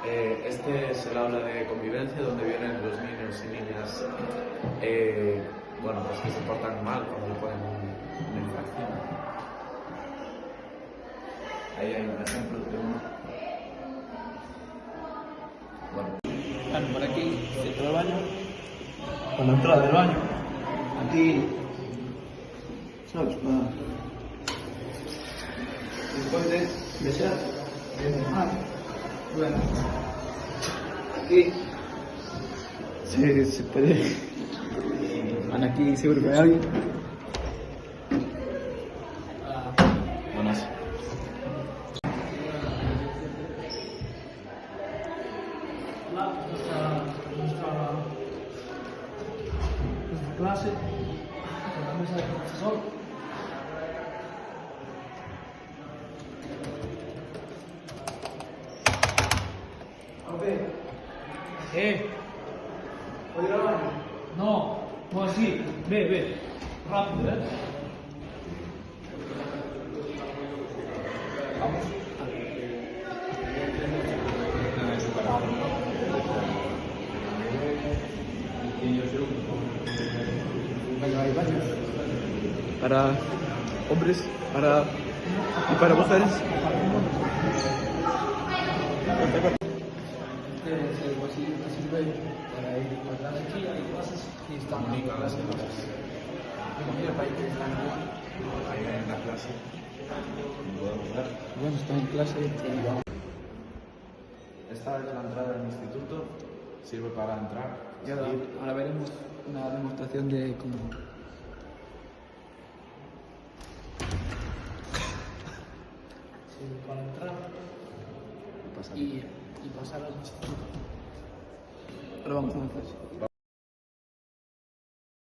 Este es el aula de convivencia donde vienen los niños y niñas bueno, pues que se portan mal cuando le ponen una infracción. Ahí hay un ejemplo de uno. Bueno. Claro, por aquí, dentro del baño. Con la entrada del baño. Aquí, ¿sabes? Después de besar, bueno, aquí se puede. Van aquí, seguro que hay alguien. Buenas. Nuestra clase, con la mesa del profesor. ¿Voy a ir al baño? No, no así. Ve. Rápido, Vamos. Hay baños para hombres y para mujeres. El pasillo que sirve para ir a clase aquí, hay clases y están Comunican las clases. clases. Mira, para ir Ahí hay una clase. ¿Podemos ver? bueno, está en clase. Esta es la entrada del instituto. Sirve para entrar. Y ahora veremos una demostración de cómo. Sí, para entrar y pasar al instituto. Ahora vamos a una clase.